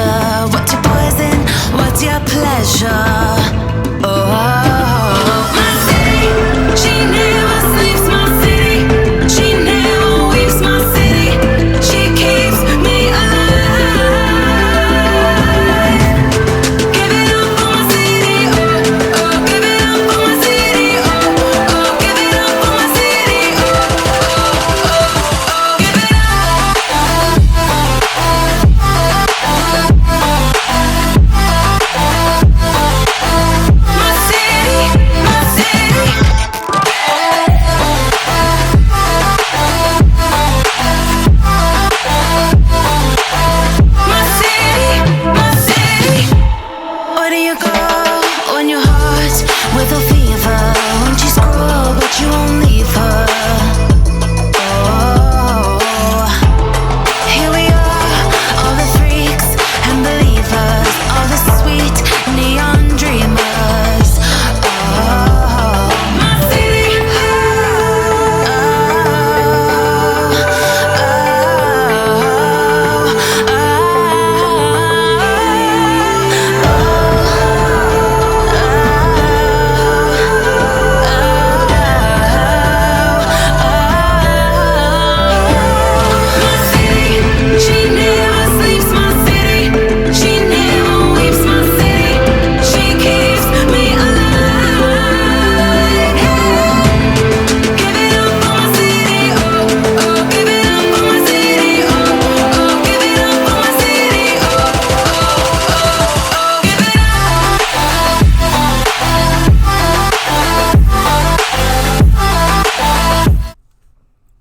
measure? What's your poison? What's your pleasure? Oh, my city, she never sleeps. My city, she never weeps. My city, she keeps me alive. Give it up for my city, oh, oh. Give it up for my city, oh, oh. Give it up for my city, oh, oh, oh, oh. Give it with a fever, when she's cruel, but you won't leave her. Oh, here we are, all the freaks and believers, all the sweet neon dreamers. Oh, my city.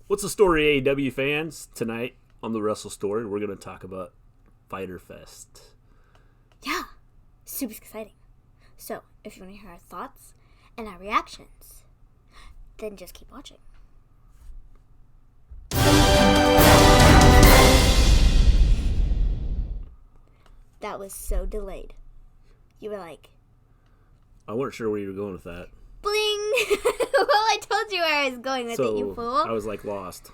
What's the story, AEW fans? Tonight on the Wrestle Story, we're going to talk about FyterFest. Yeah, super exciting. So, if you want to hear our thoughts and our reactions, then just keep watching. That was so delayed. You were like, I weren't sure where you were going with that. bling! Well, I told you where I was going with it, you fool. I was like lost.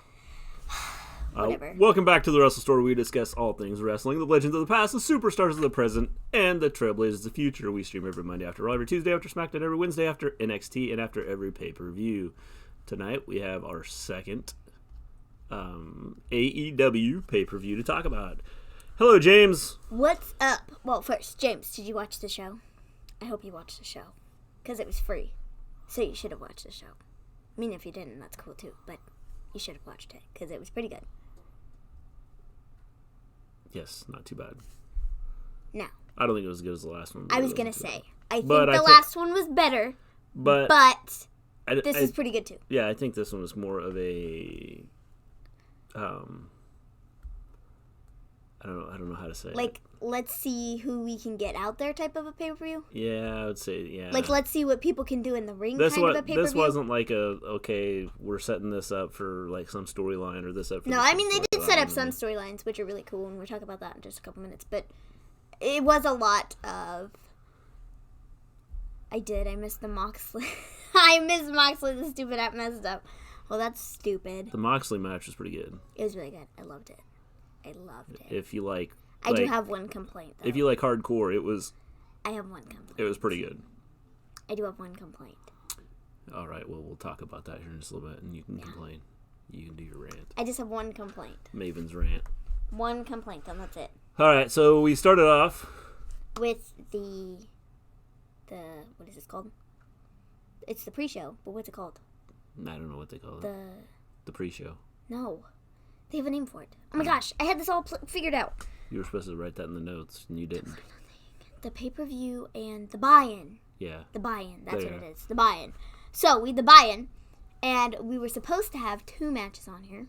Whatever. Welcome back to the Wrestle Story. We discuss all things wrestling, the legends of the past, the superstars of the present, and the trailblazers of the future. We stream every Monday after Raw, every Tuesday after SmackDown, every Wednesday after NXT, and after every pay-per-view. Tonight we have our second AEW pay-per-view to talk about. Hello, James. What's up? Well, first, James, did you watch the show? I hope you watched the show. Because it was free. So you should have watched the show. I mean, if you didn't, that's cool too. But you should have watched it. Because it was pretty good. Yes, not too bad. No. I don't think it was as good as the last one. I was going to say. I think the last one was better. But this is pretty good too. Yeah, I think this one was more of a... I don't know how to say it. Let's see who we can get out there type of a pay-per-view? Yeah, I would say, yeah. Let's see what people can do in the ring kind of a pay-per-view? This wasn't like okay, we're setting this up for, some storyline or this up for... No, I mean, they did set up some storylines, which are really cool, and we'll talk about that in just a couple minutes, but it was a lot of... I missed the Moxley. I missed Moxley, the stupid app messed up. Well, that's stupid. The Moxley match was pretty good. It was really good. I loved it. If you like... I do have one complaint, though. If you like hardcore, it was... I have one complaint. It was pretty good. I do have one complaint. All right, well, we'll talk about that here in just a little bit, and you can complain. You can do your rant. I just have one complaint. Maven's rant. One complaint, and that's it. All right, so we started off... with the... What is this called? It's the pre-show, but what's it called? I don't know what they call it. The pre-show. No. They have a name for it. Oh my gosh, I had this all figured out. You were supposed to write that in the notes, and you didn't. The pay-per-view and the buy-in. Yeah. The buy-in, that's what it is. The buy-in. So, we had the buy-in, and we were supposed to have 2 matches on here.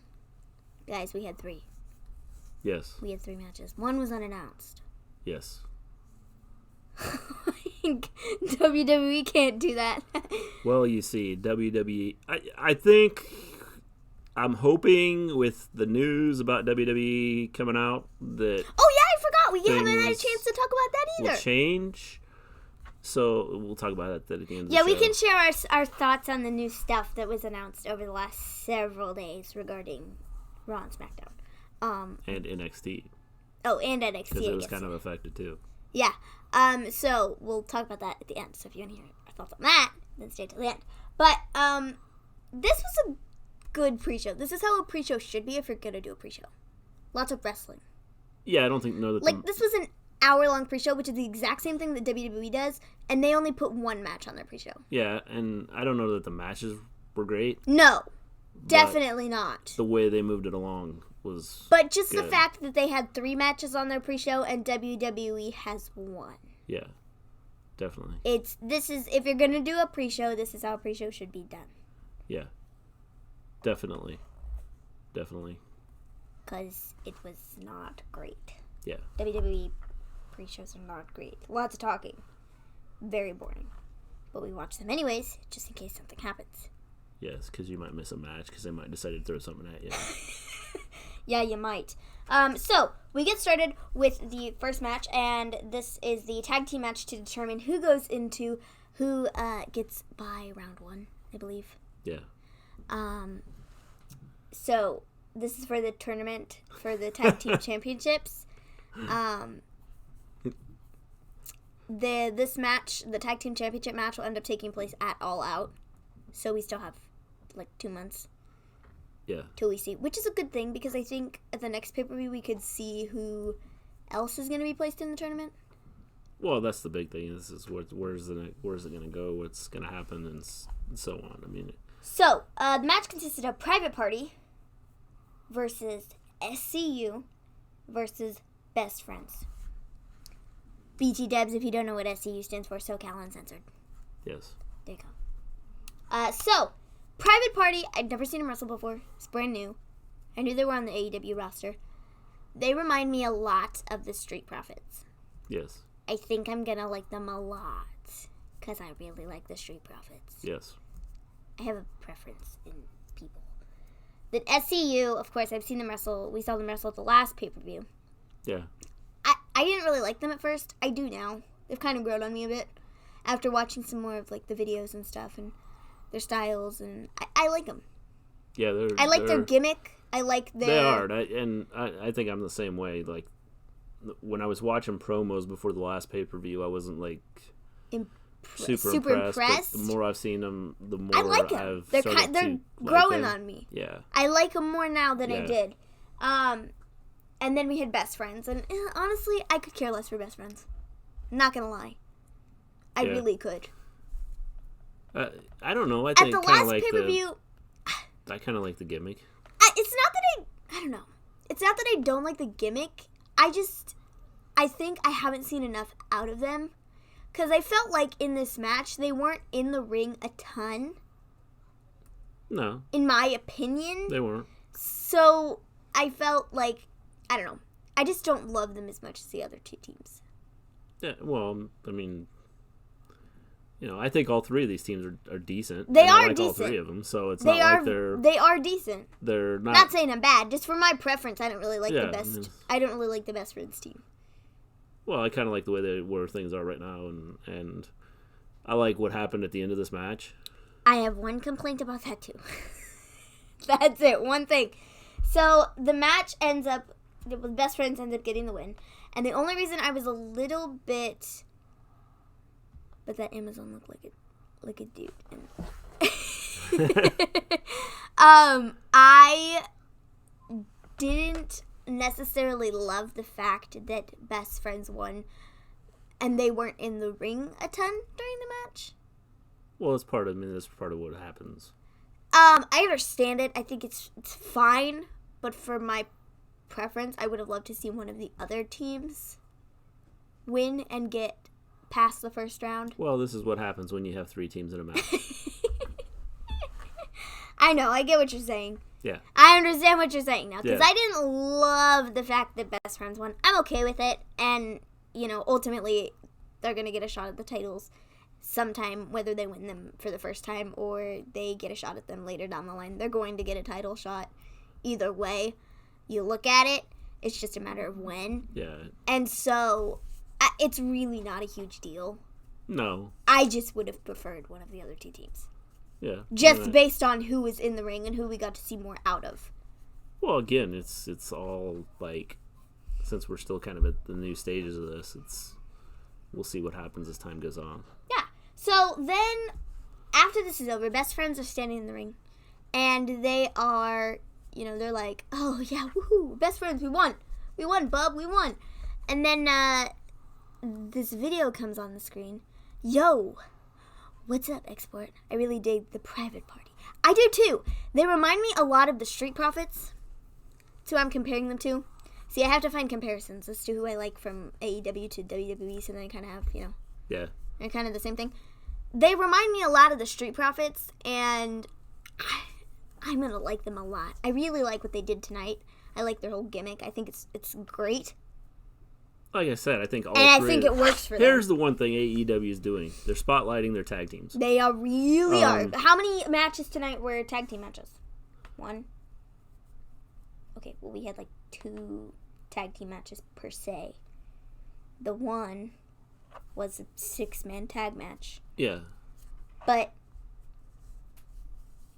Guys, we had 3. Yes. We had 3 matches. One was unannounced. Yes. WWE can't do that. Well, you see, WWE... I think... I'm hoping with the news about WWE coming out that... Oh, yeah, I forgot. We haven't had a chance to talk about that either. Will change. So we'll talk about that at the end of the show. Yeah, we can share our thoughts on the new stuff that was announced over the last several days regarding Raw and SmackDown. And NXT. Oh, and NXT. Because it was kind of affected too. Yeah. So we'll talk about that at the end. So if you want to hear our thoughts on that, then stay till the end. But this was a good pre-show. This is how a pre-show should be if you're gonna do a pre-show. Lots of wrestling. Yeah, I don't think This was an hour-long pre-show, which is the exact same thing that WWE does, and they only put one match on their pre-show. Yeah, and I don't know that the matches were great. No, definitely not. The way they moved it along was But just good. the fact that they had 3 matches on their pre-show and WWE has 1. Yeah, definitely. If you're gonna do a pre-show, this is how a pre-show should be done. Yeah, definitely. Because it was not great. Yeah. WWE pre-shows are not great. Lots of talking. Very boring. But we watch them anyways, just in case something happens. Yes, because you might miss a match because they might decide to throw something at you. Yeah, you might. So, we get started with the first match, and this is the tag team match to determine who gets by round 1, I believe. Yeah. So, this is for the tournament for the tag team championships. This match, the tag team championship match, will end up taking place at All Out. So we still have 2 months. Yeah. Till we see, which is a good thing because I think at the next pay-per-view we could see who else is going to be placed in the tournament. Well, that's the big thing. This is where's it going to go? What's going to happen, and so on. I mean. So the match consisted of Private Party versus SCU versus Best Friends. BT Debs, if you don't know what SCU stands for, SoCal Uncensored. Yes. There you go. So, Private Party, I'd never seen them wrestle before. It's brand new. I knew they were on the AEW roster. They remind me a lot of the Street Profits. Yes. I think I'm going to like them a lot because I really like the Street Profits. Yes. I have a preference in people. The SCU, of course, I've seen them wrestle. We saw them wrestle at the last pay-per-view. Yeah. I didn't really like them at first. I do now. They've kind of grown on me a bit after watching some more of the videos and stuff and their styles, and I like them. Yeah, I like their gimmick. I like their... They are, and I think I'm the same way. When I was watching promos before the last pay-per-view, I wasn't super impressed. But the more I've seen them, the more I like them. I've They're started they're to growing like them. on me. Yeah. I like them more now than I Yeah. did. And then we had Best Friends, and honestly, I could care less for Best Friends. Not gonna lie, I Yeah. really could. I don't know. I At think the kind of last like pay-per-view, I kind of like the gimmick. it's not that I don't know. It's not that I don't like the gimmick. I think I haven't seen enough out of them. Because I felt like in this match, they weren't in the ring a ton. No. In my opinion. They weren't. So, I felt like, I don't know. I just don't love them as much as the other 2 teams. Yeah, well, I mean, I think all 3 of these teams are decent. They and are I like decent. all 3 of them, so it's They not like they're... They are decent. They're not... Not saying I'm bad. Just for my preference, I don't really like Yeah, the best. I mean- I don't really like the Best Friends team. Well, I kind of like the way where things are right now, and I like what happened at the end of this match. I have one complaint about that too. That's it, one thing. So the match the Best Friends ends up getting the win, and the only reason I was a little bit, but that Amazon looked like a dude. I didn't necessarily love the fact that Best Friends won, and they weren't in the ring a ton during the match. Well, that's part of what happens. I understand it. I think it's fine, but for my preference, I would have loved to see one of the other teams win and get past the first round. Well, this is what happens when you have 3 teams in a match. I know, I get what you're saying. Yeah. I understand what you're saying now, because Yeah. I didn't love the fact that Best Friends won. I'm okay with it, and, ultimately, they're going to get a shot at the titles sometime, whether they win them for the first time or they get a shot at them later down the line. They're going to get a title shot either way. You look at it, it's just a matter of when. Yeah. And so, it's really not a huge deal. No. I just would have preferred one of the other 2 teams. Yeah. Just based on who was in the ring and who we got to see more out of. Well, again, it's all since we're still kind of at the new stages of this, we'll see what happens as time goes on. Yeah. So then, after this is over, best friends are standing in the ring, and they are, they're like, oh yeah, woohoo, best friends, we won, bub, we won. And then this video comes on the screen. Yo, what's up, Export? I really dig the private party. I do too. They remind me a lot of the Street Profits. That's who I'm comparing them to. See, I have to find comparisons as to who I like from AEW to WWE, so then I kind of have, Yeah. they're kind of the same thing. They remind me a lot of the Street Profits, and I'm going to like them a lot. I really like what they did tonight. I like their whole gimmick. I think it's great. Like I said, I think all And three. I think it works for them. Here's the one thing AEW is doing. They're spotlighting their tag teams. They are really are. How many matches tonight were tag team matches? 1? Okay, well, we had like 2 tag team matches per se. The one was a 6-man tag match. Yeah. But,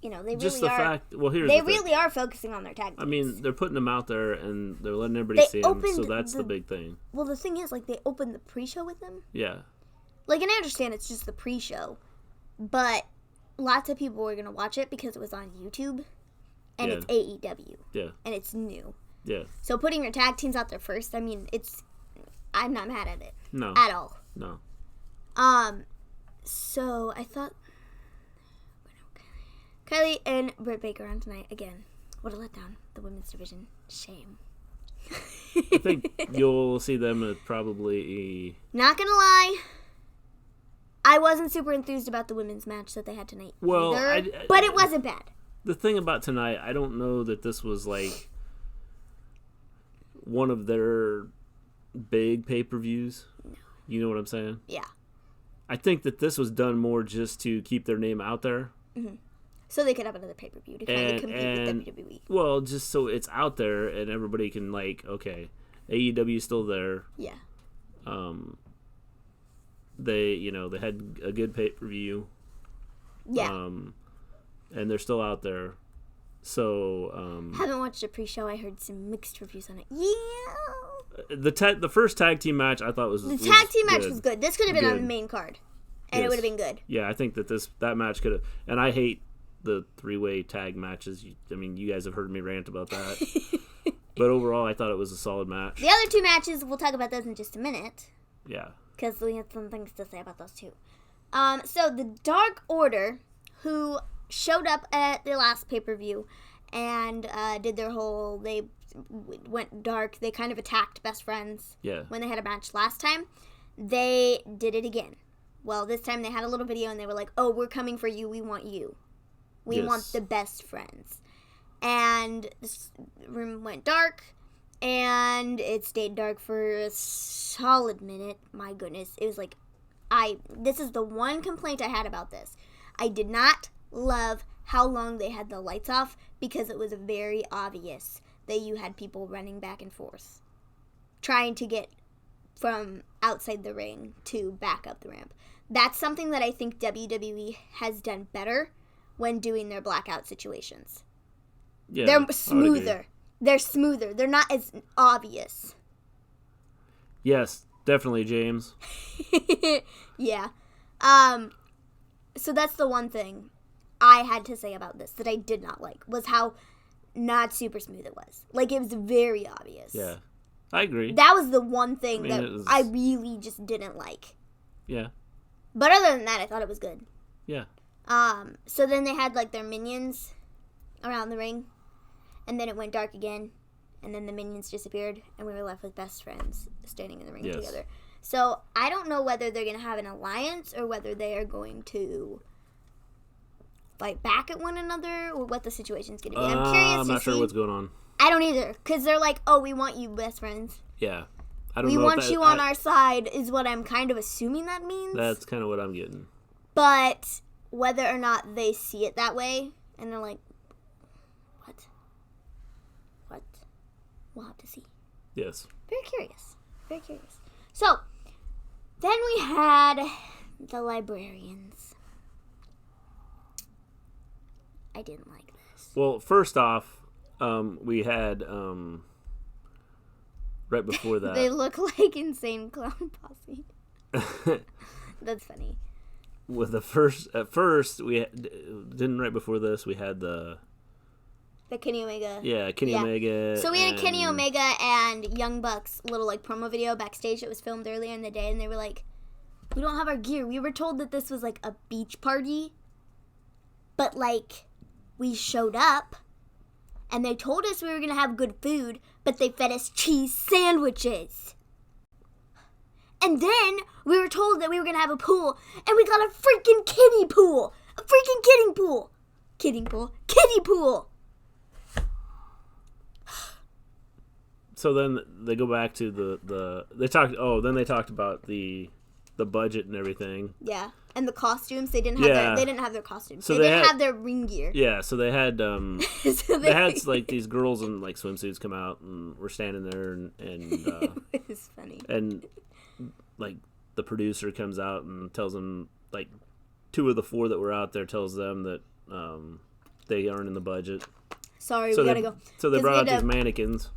they Just really the are. fact. Well, here's They the thing. really are focusing on their tag teams. I mean, they're putting them out there and they're letting everybody see them. So that's the big thing. Well, the thing is, they opened the pre-show with them. Yeah. And I understand it's just the pre-show, but lots of people were going to watch it because it was on YouTube, and it's AEW. Yeah. And it's new. Yeah. So putting your tag teams out there first, I mean, I'm not mad at it. No. At all. No. So I thought Kylie and Britt Baker on tonight again. What a letdown. The women's division. Shame. I think you'll see them at probably. Not gonna lie, I wasn't super enthused about the women's match that they had tonight. Well, but it wasn't bad. The thing about tonight, I don't know that this was like one of their big pay-per-views. No. You know what I'm saying? Yeah. I think that this was done more just to keep their name out there. Mm-hmm. So they could have another pay-per-view to kind of compete with WWE. Well, just so it's out there and everybody can okay, AEW's still there. Yeah. They had a good pay-per-view. Yeah. And they're still out there. So haven't watched a pre-show. I heard some mixed reviews on it. Yeah. The first tag team match I thought was tag team match was good. This could have been on the main card, and it would have been good. Yeah, I think that match could have. And I hate the 3-way tag matches. I mean, you guys have heard me rant about that. But overall, I thought it was a solid match. The other 2 matches, we'll talk about those in just a minute. Yeah. Because we have some things to say about those 2. So the Dark Order, who showed up at the last pay-per-view and did their whole, they went dark, they kind of attacked Best Friends when they had a match last time. They did it again. Well, this time they had a little video and they were like, oh, we're coming for you, we want you. We want the Best Friends. And this room went dark, and it stayed dark for a solid minute. My goodness. It was like, this is the one complaint I had about this. I did not love how long they had the lights off because it was very obvious that you had people running back and forth, trying to get from outside the ring to back up the ramp. That's something that I think WWE has done better when doing their blackout situations. Yeah, they're smoother. They're smoother. They're not as obvious. Yes, definitely, James. Yeah. So that's the one thing I had to say about this that I did not like, was how not super smooth it was. It was very obvious. Yeah, I agree. That was the one thing I really just didn't like. Yeah. But other than that, I thought it was good. Yeah. So then they had, their minions around the ring, and then it went dark again, and then the minions disappeared, and we were left with Best Friends standing in the ring together. So I don't know whether they're going to have an alliance or whether they are going to fight back at one another or what the situation's going to be. I'm curious I'm not sure what's going on. I don't either, because they're like, oh, we want you, Best Friends. Yeah. I don't we know want you on our side is what I'm kind of assuming that means. That's kind of what I'm getting. But whether or not they see it that way, and they're like, what? We'll have to see. Yes. Very curious. Very curious. So, then we had the Librarians. I didn't like this. Well, first off, we had right before that. They look like Insane Clown Posse. That's funny. With at first right before this we had the Kenny Omega. Yeah, Kenny Omega. So we had a Kenny Omega and Young Bucks little like promo video backstage that was filmed earlier in the day, and they were like, "We don't have our gear. We were told that this was like a beach party, but like we showed up, and they told us we were gonna have good food, but they fed us cheese sandwiches." And then we were told that we were going to have a pool, and we got a freaking kiddie pool. A freaking kidding pool. Kidding pool. Kiddie pool. So then they go back to they talked about the budget and everything. Yeah. And the costumes, they didn't have their costumes. So they didn't have their ring gear. Yeah, so they had they had like these girls in like swimsuits come out, and we're standing there and It was funny. And like the producer comes out and tells them, like, 2 of the 4 that were out there tells them that they aren't in the budget. Sorry, we gotta go. So they brought out these mannequins.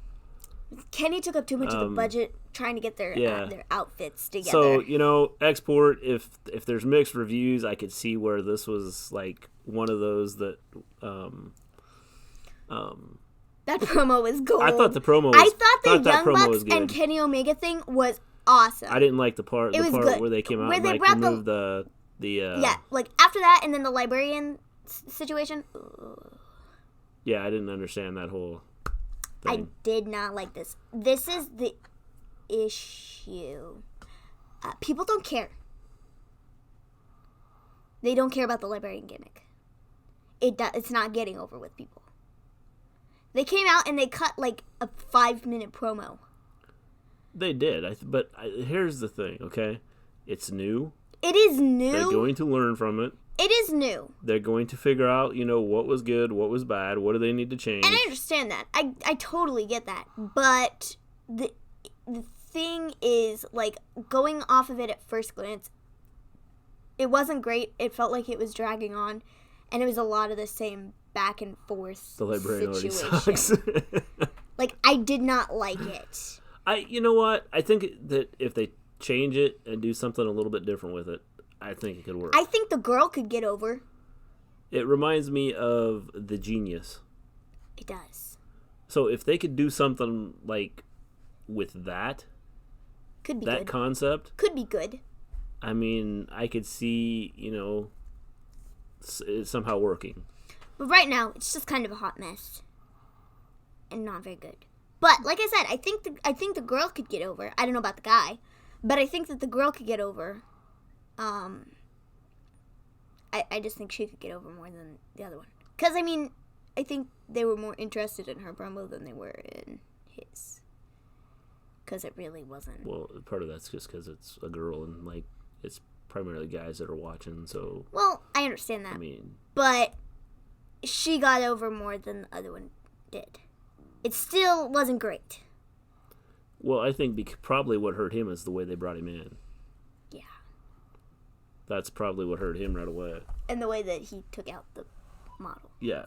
Kenny took up too much of the budget trying to get their outfits together. So, export, if there's mixed reviews, I could see where this was like one of those that that promo was gold. I thought the promo was I thought the Young Bucks and Kenny Omega thing was awesome. I didn't like the part good. where they came out where and they like brought removed the yeah, like after that and then the librarian situation. Yeah, I didn't understand that whole thing. I did not like this. This is the issue. People don't care. They don't care about the librarian gimmick. It's not getting over with people. They came out and they cut like a 5-minute promo. They did, but here's the thing, okay? It's new. It is new. They're going to learn from it. It is new. They're going to figure out, what was good, what was bad, what do they need to change. And I understand that. I totally get that. But the thing is, like, going off of it at first glance, it wasn't great. It felt like it was dragging on. And it was a lot of the same back and forth The librarian already situation. sucks. Like, I did not like it. You know what? I think that if they change it and do something a little bit different with it, I think it could work. I think the girl could get over. It reminds me of The Genius. It does. So if they could do something like with that, Could be that good. concept, Could be good. I mean, I could see, it somehow working. But right now, it's just kind of a hot mess. And not very good. But, like I said, I think the girl could get over. I don't know about the guy. But I think that the girl could get over. I just think she could get over more than the other one. Because, I mean, I think they were more interested in her promo than they were in his. Because it really wasn't. Well, part of that's just because it's a girl and, like, it's primarily guys that are watching, so. Well, I understand that. I mean. But she got over more than the other one did. It still wasn't great. Well, I think probably what hurt him is the way they brought him in. Yeah. That's probably what hurt him right away. And the way that he took out the model. Yeah.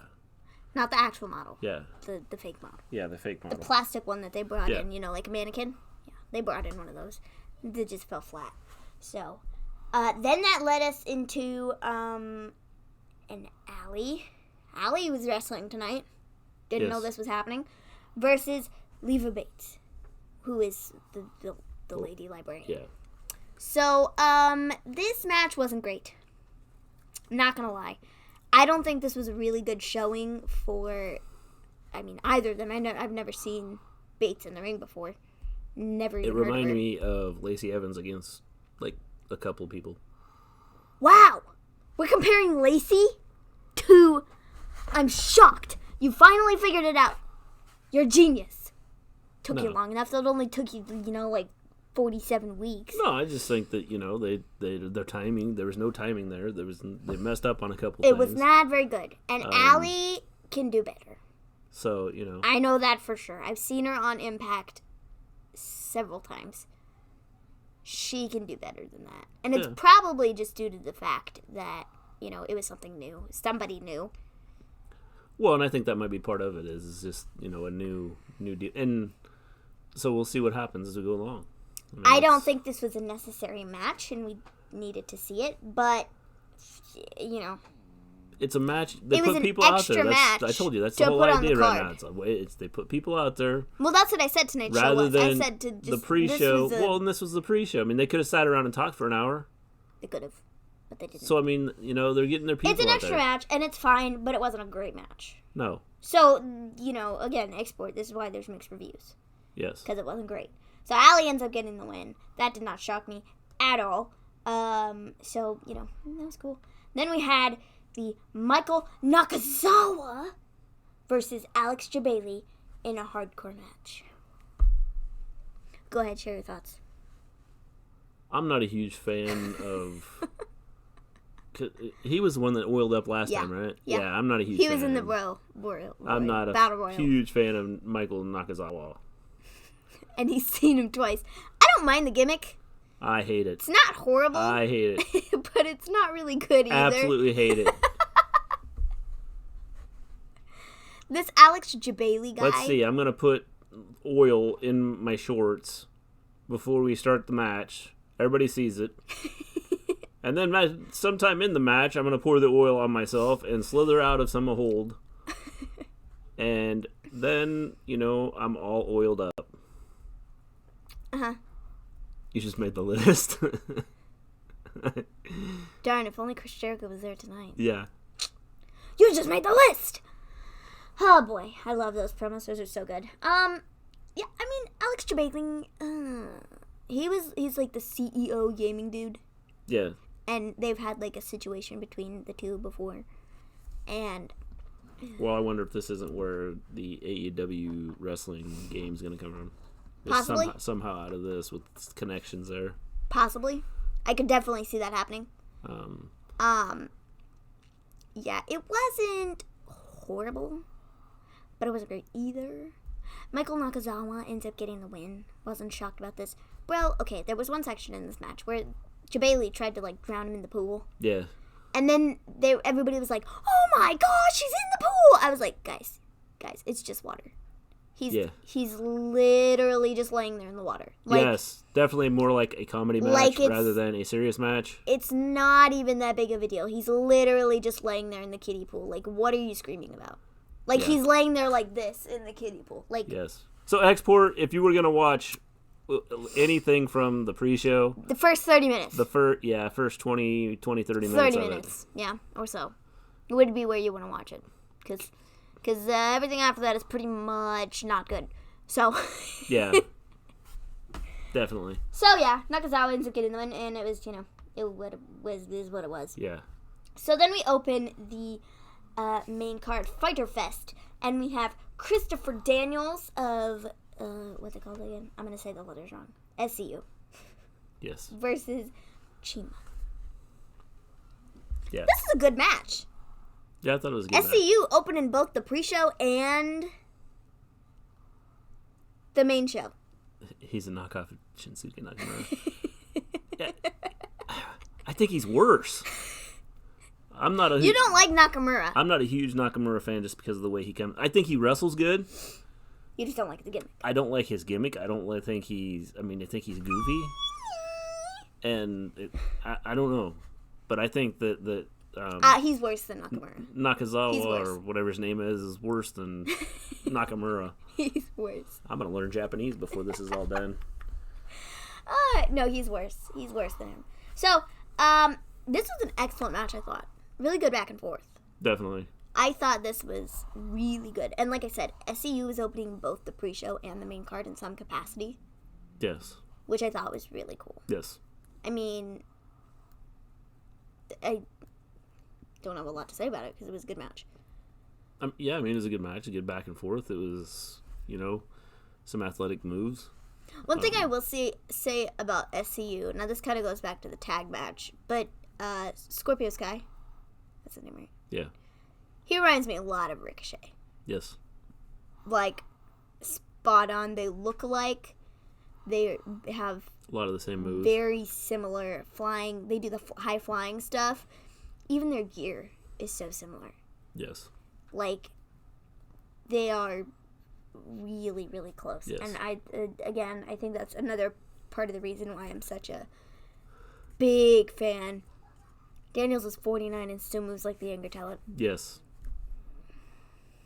Not the actual model. Yeah. The fake model. Yeah, the fake model. The plastic one that they brought in, like a mannequin. Yeah, they brought in one of those. It just fell flat. So, then that led us into an Allie. Allie was wrestling tonight. Didn't know this was happening. Versus Leva Bates, who is the lady librarian. Yeah. So, this match wasn't great. I'm not gonna lie. I don't think this was a really good showing for, either of them. I've never seen Bates in the ring before. Never even heard of her. It reminded me of Lacey Evans against, like, a couple people. Wow! We're comparing Lacey to... I'm shocked. You finally figured it out. You're a genius. Took you long enough. It only took you, like 47 weeks. No, I just think that, their timing, there was no timing there. They messed up on a couple It things. was not very good. And Allie can do better. So, I know that for sure. I've seen her on Impact several times. She can do better than that. And it's probably just due to the fact that, it was something new. Somebody new. Well, and I think that might be part of it is just, a new deal. And So we'll see what happens as we go along. I don't think this was a necessary match, and we needed to see it, but, you know. It's a match. They It was put an people out extra there. match I told you, that's to the whole put on the idea right card. now. They put people out there. Well, that's what I said tonight's show Rather was. I than said to just... the pre-show. This was And this was the pre-show. I mean, they could have sat around and talked for an hour. They could have, but they didn't. So, I mean, you know, they're getting their people It's an out extra there. match, and it's fine, but it wasn't a great match. No. So, you know, again, export. This is why there's mixed reviews, Yes. because it wasn't great. So, Allie ends up getting the win. That did not shock me at all. So, you know, that was cool. Then we had the Michael Nakazawa versus Alex Jebailey in a hardcore match. Go ahead, share your thoughts. I'm not a huge fan of... He was the one that oiled up last time, right? Yeah. I'm not a huge fan. He was in the of him. Royal I'm not a Battle Royal. huge fan of Michael Nakazawa. And he's seen him twice. I don't mind the gimmick. I hate it. It's not horrible. I hate it. But it's not really good either. Absolutely hate it. This Alex Jebailey guy. Let's see. I'm going to put oil in my shorts before we start the match. Everybody sees it. And then sometime in the match, I'm going to pour the oil on myself and slither out of some hold. And then, you know, I'm all oiled up. Uh-huh. You just made the list. Darn, if only Chris Jericho was there tonight. Yeah. You just made the list! Oh boy, I love those promos. Those are so good. Yeah, I mean, Alex Jebailey, he's like the CEO gaming dude. Yeah. And they've had like a situation between the two before. And Well, I wonder if this isn't where the AEW wrestling game's going to come from. It's Possibly. Somehow out of this with connections there. possibly. I could definitely see that happening. Yeah, it wasn't horrible, but it wasn't great either. Michael Nakazawa ends up getting the win. Wasn't shocked about this. Well, okay, there was one section in this match where Jebailey tried to like drown him in the pool. Yeah. And then everybody was like, "Oh my gosh, she's in the pool!" I was like, guys, it's just water. He's literally just laying there in the water. Like, yes, definitely more like a comedy match rather than a serious match. It's not even that big of a deal. He's literally just laying there in the kiddie pool. Like, what are you screaming about? Like, he's laying there like this in the kiddie pool. Like, yes. So, Export, if you were going to watch anything from the pre-show... the first 30 minutes. First 20, 30 minutes 30 of minutes, yeah, or so. It would be where you want to watch it. Because everything after that is pretty much not good. So... Yeah. Definitely. So, yeah, Nakazawa ends up getting the win, and it was, it was what it was. Yeah. So then we open the main card, FyterFest, and we have Christopher Daniels of, what's it called again? I'm going to say the letters wrong. SCU. Yes. Versus Cima. Yeah. This is a good match. Yeah, I thought it was a good match. SCU opening both the pre-show and the main show. He's a knockoff of Shinsuke Nakamura. Yeah. I think he's worse. You don't like Nakamura. I'm not a huge Nakamura fan just because of the way he comes. I think he wrestles good. You just don't like the gimmick. I don't like his gimmick. I think he's goofy. And I don't know. But I think that he's worse than Nakamura. Nakazawa or whatever his name is worse than Nakamura. He's worse. I'm going to learn Japanese before this is all done. No, he's worse. He's worse than him. So, this was an excellent match, I thought. Really good back and forth. Definitely. I thought this was really good. And like I said, SCU was opening both the pre-show and the main card in some capacity. Yes. Which I thought was really cool. Yes. I mean, I don't have a lot to say about it because it was a good match. Yeah, it was a good match. A good back and forth. It was, some athletic moves. One thing I will say about SCU, now this kind of goes back to the tag match, but Scorpio Sky, that's his name, right? Yeah. He reminds me a lot of Ricochet. Yes. Like, spot on. They look alike. They have a lot of the same moves. Very similar flying. They do the high flying stuff. Even their gear is so similar. Yes. Like, they are really, really close. Yes. And I think that's another part of the reason why I'm such a big fan. Daniels is 49 and still moves like the younger talent. Yes.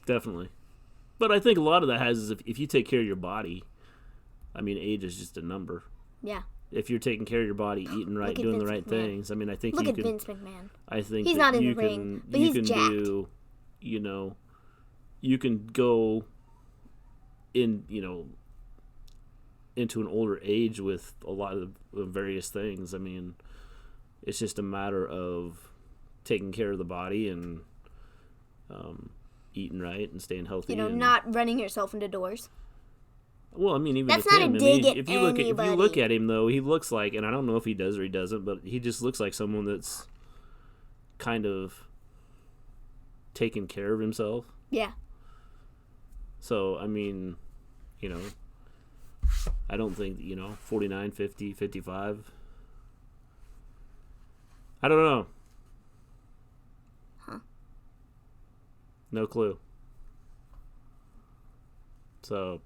Definitely. But I think a lot of that has is if you take care of your body, I mean, age is just a number. Yeah. If you're taking care of your body, eating right, doing the right things, I mean, I think Look you at can. Vince McMahon. I think He's that not in you the can, ring, but you he's can jacked. do, you can go in, into an older age with a lot of various things. I mean, it's just a matter of taking care of the body and eating right and staying healthy. Not running yourself into doors. Well, I mean, even That's with not him, a dig at if you look anybody. at him though, he looks like, and I don't know if he does or he doesn't, but he just looks like someone that's kind of taking care of himself. Yeah. So, I mean, I don't think, 49, 50, 55. I don't know. Huh. No clue. So,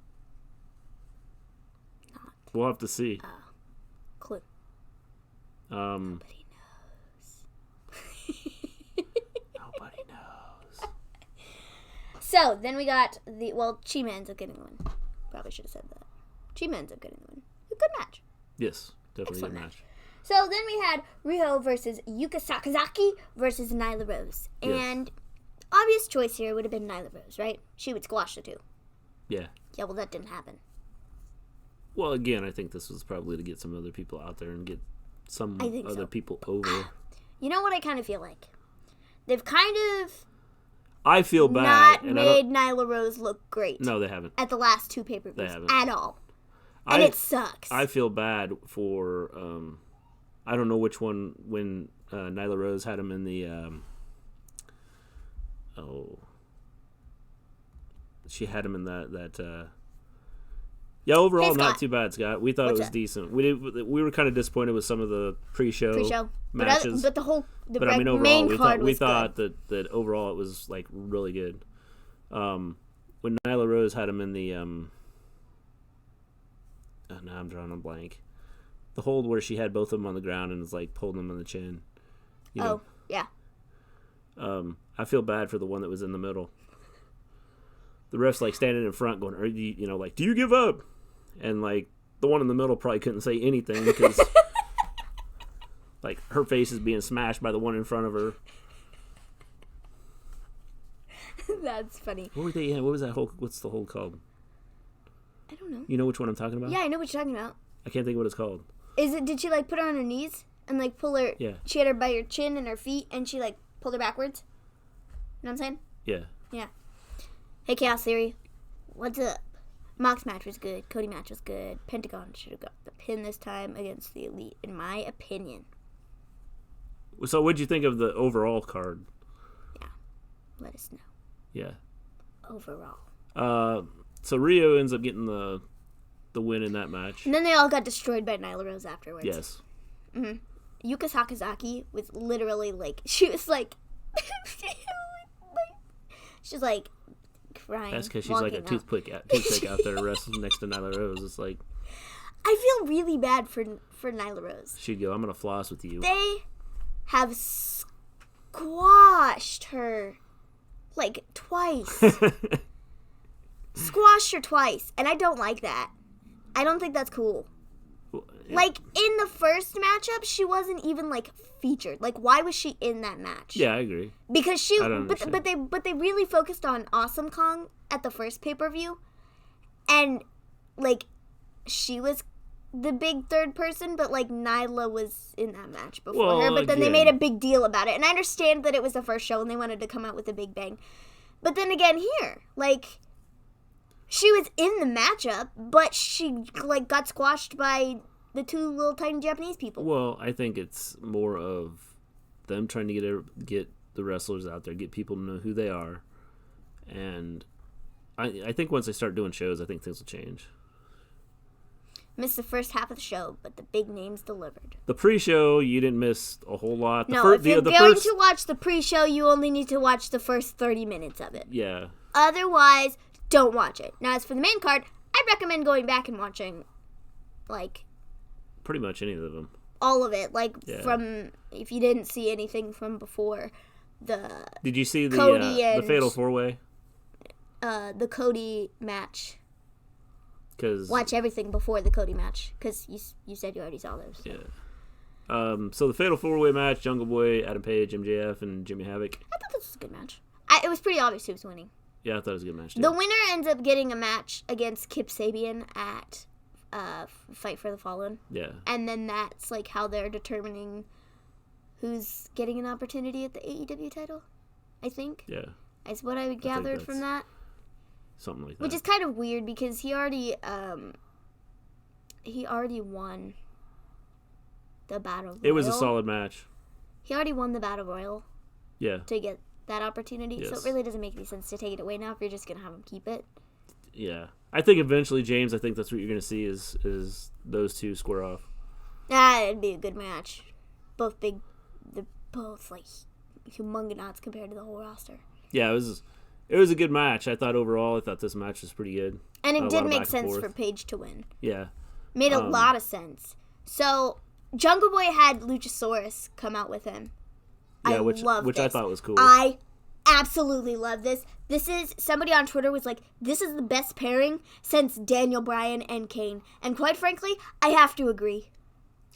we'll have to see. Clue. Nobody knows. So, then we got Cima ends up getting the win. Probably should have said that. Cima ends up getting the win. A good match. Yes, definitely Excellent a good match. So, then we had Riho versus Yuka Sakazaki versus Nyla Rose. Yes. And obvious choice here would have been Nyla Rose, right? She would squash the two. Yeah. Yeah, well, that didn't happen. Well, again, I think this was probably to get some other people out there and get some I think other so. people over. You know what I kind of feel like? They've kind of I feel bad. not and made Nyla Rose look great No, they haven't. at the last two They pay-per-views haven't. at all. And it sucks. I feel bad for, I don't know which one, when Nyla Rose had him in the, she had him in that yeah, overall, Hey, not Scott. too bad, Scott. We thought What's it was up? decent. We were kind of disappointed with some of the pre-show matches. But the But I mean, overall, main we card thought was that overall it was like really good. When Nyla Rose had him in the now I'm drawing a blank. The hold where she had both of them on the ground and was like holding them on the chin. Yeah. I feel bad for the one that was in the middle. The ref's like standing in front, going, like, do you give up? And like the one in the middle probably couldn't say anything because like her face is being smashed by the one in front of her. That's funny. What were they in? What was that whole? What's the hold called? I don't know. You know which one I'm talking about? Yeah, I know what you're talking about. I can't think of what it's called. Did she like put her on her knees and like pull her? Yeah. She had her by her chin and her feet and she like pulled her backwards? You know what I'm saying? Yeah. Yeah. Hey, Chaos Theory. What's up? Mox match was good. Cody match was good. Pentagon should have got the pin this time against the Elite, in my opinion. So what'd you think of the overall card? Yeah. Let us know. Yeah. Overall. So Riho ends up getting the win in that match. And then they all got destroyed by Nyla Rose afterwards. Yes. Mm-hmm. Yuka Sakazaki was literally like, she was like, she's like crying. That's because she's like a toothpick out there wrestling next to Nyla Rose. It's like, I feel really bad for Nyla Rose. she'd go, I'm going to floss with you. They have squashed her like twice. Squashed her twice. And I don't like that. I don't think that's cool. Yeah. Like, in the first matchup, she wasn't even, like, featured. Like, why was she in that match? Yeah, I agree. Because she, I don't understand. but they really focused on Awesome Kong at the first pay-per-view. And, like, she was the big third person, but, like, Nyla was in that match before her. But then they made a big deal about it. And I understand that it was the first show and they wanted to come out with a big bang. But then again here, like, she was in the matchup, but she, like, got squashed by the two little tiny Japanese people. Well, I think it's more of them trying to get the wrestlers out there, get people to know who they are. And I think once they start doing shows, I think things will change. Missed the first half of the show, but the big names delivered. The pre-show, you didn't miss a whole lot. If you're going to watch the pre-show, you only need to watch the first 30 minutes of it. Yeah. Otherwise, don't watch it. Now, as for the main card, I'd recommend going back and watching, like, Pretty much any of them. all of it. Like, Yeah. from, if you didn't see anything from before, Did you see the Cody the and- Fatal 4-Way? the Cody match. Because Watch everything before the Cody match, because you said you already saw those. So. yeah. So the Fatal 4-Way match: Jungle Boy, Adam Page, MJF, and Jimmy Havoc. I thought this was a good match. It was pretty obvious who was winning. Yeah, I thought it was a good match too. The winner ends up getting a match against Kip Sabian at Fight for the Fallen. Yeah. And then that's like how they're determining who's getting an opportunity at the AEW title, I think. Yeah. Is what I gathered from that. Something like that. Which is kind of weird because he already won the Battle Royal. It was a solid match. He already won the Battle Royal Yeah. to get that opportunity, so Yes. it really doesn't make any sense to take it away now if you're just going to have him keep it. Yeah. I think eventually, James, I think that's what you're going to see is those two square off. It'd be a good match. Both big, they're both like humongous compared to the whole roster. Yeah, it was a good match. I thought this match was pretty good. And A it lot did of make back and sense forth. for Paige to win. Yeah. Made a lot of sense. So, Jungle Boy had Luchasaurus come out with him. Yeah, I which love I this. thought was cool. I absolutely love this. This is, somebody on Twitter was like, this is the best pairing since Daniel Bryan and Kane. And quite frankly, I have to agree.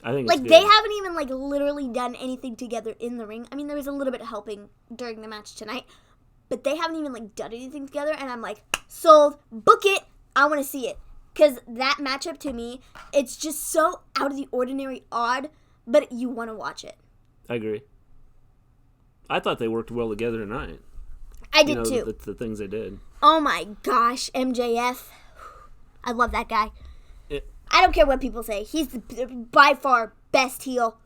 I think it's Like, good. they haven't even, like, literally done anything together in the ring. I mean, there was a little bit of helping during the match tonight. But they haven't even, like, done anything together. And I'm like, sold. Book it. I want to see it. Because that matchup, to me, it's just so out of the ordinary odd. But you want to watch it. I agree. I thought they worked well together tonight. I did, too. The things they did. Oh, my gosh. MJF. I love that guy. It, I don't care what people say. He's the, by far best heel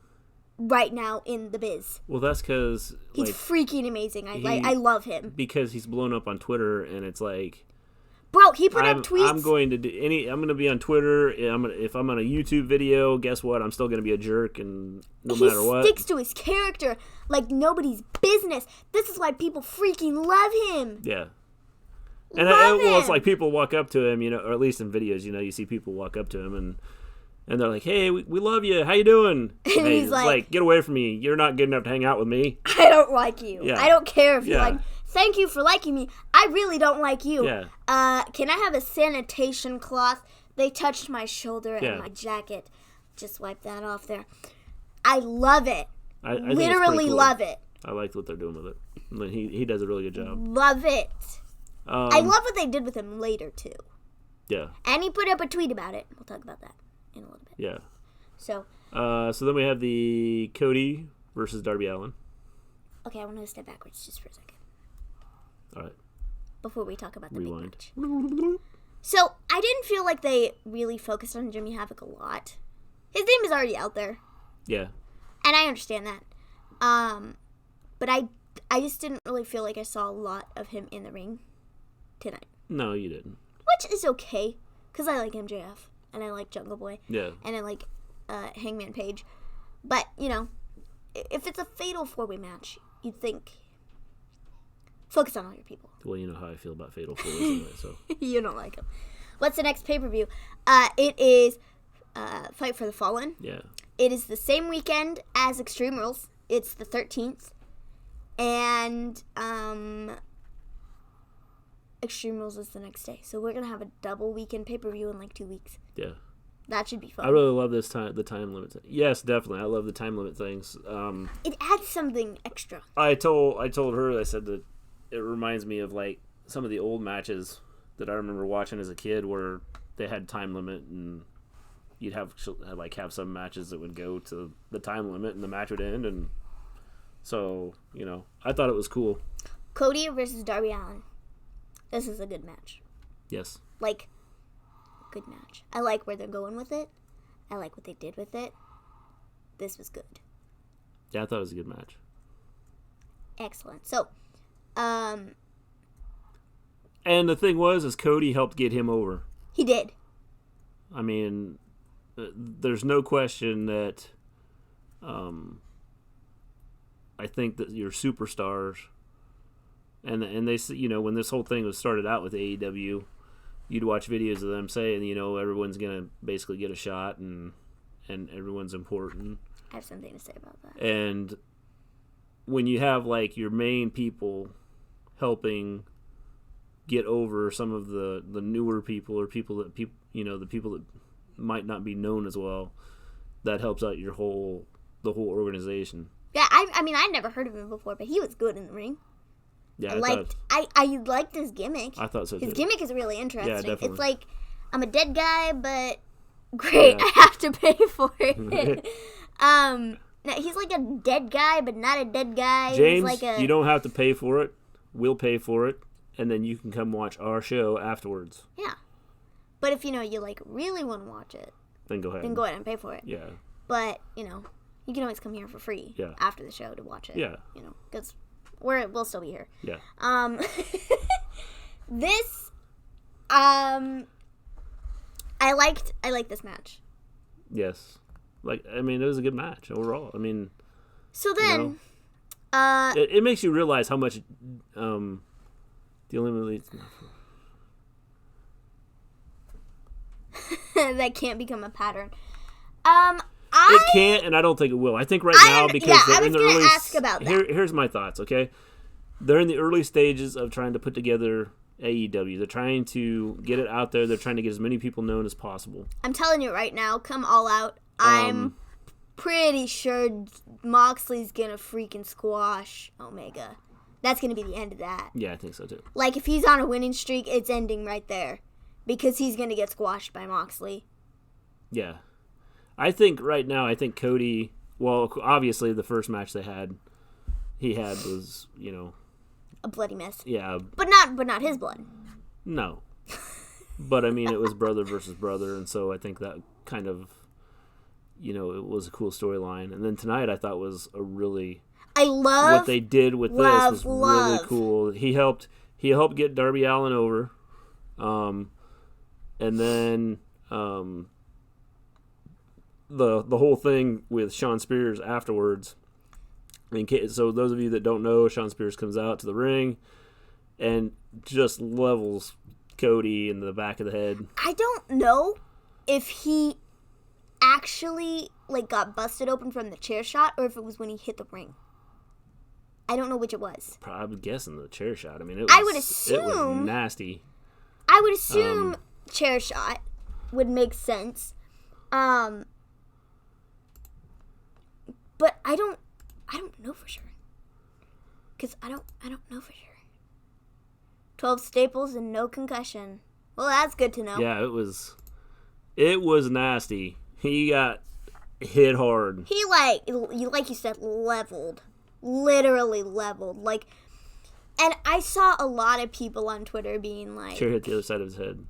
right now in the biz. well, that's because He's freaking amazing. I love him. because he's blown up on Twitter, and it's like Bro, he put up tweets. I'm going to do I'm going to be on Twitter. If I'm on a YouTube video, guess what? I'm still going to be a jerk, and no matter what. He sticks to his character like nobody's business. This is why people freaking love him. Yeah. And Love it's him. like people walk up to him, or at least in videos, you see people walk up to him and they're like, "Hey, we love you. How you doing?" And he's he's like- like, "Get away from me. You're not good enough to hang out with me." I don't like you. Yeah. I don't care if you Yeah. like. Thank you for liking me. I really don't like you. Yeah. Can I have a sanitation cloth? They touched my shoulder Yeah. and my jacket. Just wipe that off there. I love it. I think it's Literally pretty cool. love it. I like what they're doing with it. And he does a really good job. Love it. I love what they did with him later too. Yeah. And he put up a tweet about it. We'll talk about that in a little bit. Yeah. So, So then we have the Cody versus Darby Allin. okay, I want to step backwards just for a second All right. before we talk about the Rewind. big match. So, I didn't feel like they really focused on Jimmy Havoc a lot. His name is already out there, Yeah. and I understand that. But I just didn't really feel like I saw a lot of him in the ring tonight, No, you didn't. which is okay because I like MJF and I like Jungle Boy Yeah. and I like Hangman Page. But if it's a fatal 4-way match, you'd think focus on all your people. Well, you know how I feel about Fatal 4 anyway, so. You don't like him. What's the next pay-per-view? It is Fight for the Fallen. Yeah. It is the same weekend as Extreme Rules. It's the 13th. And Extreme Rules is the next day. So we're going to have a double weekend pay-per-view in like 2 weeks. Yeah. That should be fun. I really love the time limit thing. Yes, definitely. I love the time limit things. It adds something extra. I told her, I said that it reminds me of like some of the old matches that I remember watching as a kid where they had time limit and you'd have some matches that would go to the time limit and the match would end, and so I thought it was cool. Cody versus Darby Allin. This is a good match. Yes. Like, good match. I like where they're going with it. I like what they did with it. This was good. Yeah, I thought it was a good match. Excellent. So, And the thing is Cody helped get him over. he did. I mean, there's no question that I think that your superstars And they, when this whole thing was started out with AEW, you'd watch videos of them saying, everyone's gonna basically get a shot and everyone's important. I have something to say about that. And when you have like your main people helping get over some of the newer people or the people that might not be known as well, that helps out the whole organization. Yeah, I mean, I'd never heard of him before, but he was good in the ring. Yeah, I liked his gimmick. I thought so too. His gimmick is really interesting. Yeah, definitely. It's like, I'm a dead guy, but great, Yeah. I have to pay for it. Now, he's like a dead guy, but not a dead guy. James, he's like you don't have to pay for it. We'll pay for it, and then you can come watch our show afterwards. Yeah. But if, you like, really want to watch it, Then go ahead. then go ahead and pay for it. Yeah. But, you can always come here for free after the show to watch it. Yeah. Because we'll still be here. Yeah. This, I liked this match. Yes. It was a good match overall. So then, it makes you realize how much the Eliminate that can't become a pattern. It can't, and I don't think it will. I think now because they're in the early. Ask about that. Here's my thoughts. Okay, they're in the early stages of trying to put together AEW. They're trying to get it out there. They're trying to get as many people known as possible. I'm telling you right now, come all out. I'm pretty sure Moxley's gonna freaking squash Omega. That's gonna be the end of that. Yeah, I think so too. Like, if he's on a winning streak, it's ending right there. Because he's gonna get squashed by Moxley. Yeah. I think right now, Cody, well, obviously the first match he had was, A bloody mess. Yeah. But not his blood. No. But, it was brother versus brother, and so I think that kind of, it was a cool storyline. And then tonight I thought was a really... what they did with this was really cool. He helped get Darby Allin over. And then the whole thing with Shawn Spears afterwards. So those of you that don't know, Shawn Spears comes out to the ring and just levels Cody in the back of the head. I don't know if he actually got busted open from the chair shot or if it was when he hit the ring. I don't know which it was. Probably guessing the chair shot. It would assume it was nasty. I would assume chair shot would make sense. But I don't know for sure. Cause I don't know for sure. 12 staples and no concussion. Well, that's good to know. Yeah, it was nasty. He got hit hard. He like you said, leveled. Literally leveled. And I saw a lot of people on Twitter being like... Chair hit the other side of his head.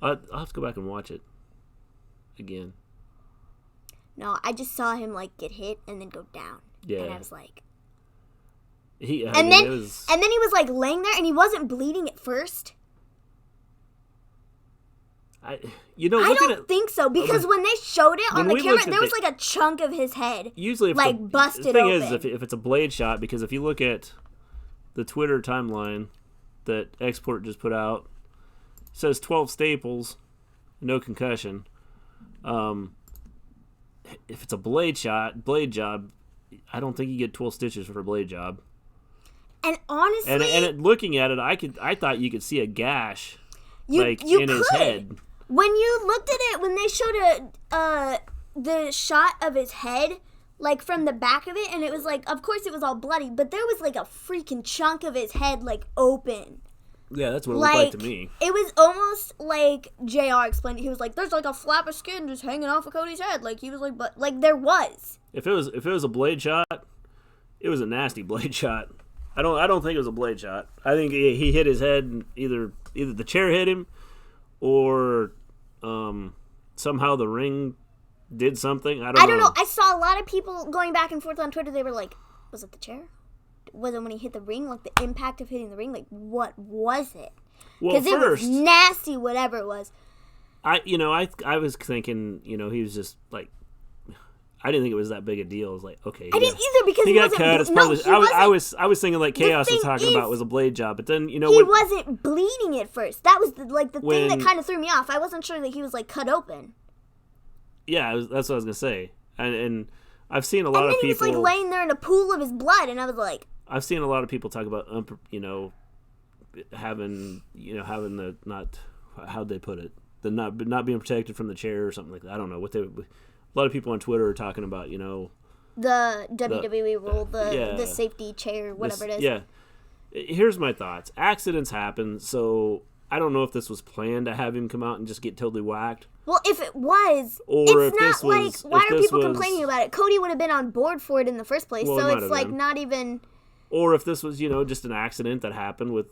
I'll have to go back and watch it again. No, I just saw him get hit and then go down. Yeah. And I was like... And then he was laying there and he wasn't bleeding at first. I don't think so, because when they showed it on the camera, there was a chunk of his head usually busted open. The thing is, if it's a blade shot, because if you look at the Twitter timeline that Export just put out, it says 12 staples, no concussion. If it's a blade job, I don't think you get 12 stitches for a blade job. And honestly, looking at it, I thought you could see a gash you in his head. When you looked at it, when they showed the shot of his head, from the back of it, and it was of course it was all bloody, but there was a freaking chunk of his head open. Yeah, that's what it looked like to me. It was almost like JR explained it. He was like, "There's a flap of skin just hanging off of Cody's head." He was like, "But there was." If it was a blade shot, it was a nasty blade shot. I don't think it was a blade shot. I think he hit his head, and either the chair hit him, or somehow the ring did something. I don't know. I saw a lot of people going back and forth on Twitter. They were like, "Was it the chair? Was it when he hit the ring? The impact of hitting the ring? What was it?" Because it was nasty, whatever it was. I was thinking, he was just I didn't think it was that big a deal. I was like, okay, I didn't either because he got cut. It's part of the, I wasn't- was thinking like Chaos was thing talking is, about was a blade job, but then he when, wasn't bleeding at first. That was the thing that When- kind of threw me off. I wasn't sure that he was like cut open. yeah, that's what I was gonna say, and I've seen a lot And then of he was people. like laying there in a pool of his blood, and I was like, I've seen a lot of people talk about having the not how'd they put it, the not being protected from the chair or something like that. I don't know what they. A lot of people on Twitter are talking about the WWE rule, yeah. the safety chair, whatever it is. Yeah. Here's my thoughts. Accidents happen, so I don't know if this was planned to have him come out and just get totally whacked. Well, if it was, Or it's if not this like, was- why if are this people was- complaining about it? Cody would have been on board for it in the first place, Well, so it might it's have like been. not even... Or if this was, just an accident that happened with,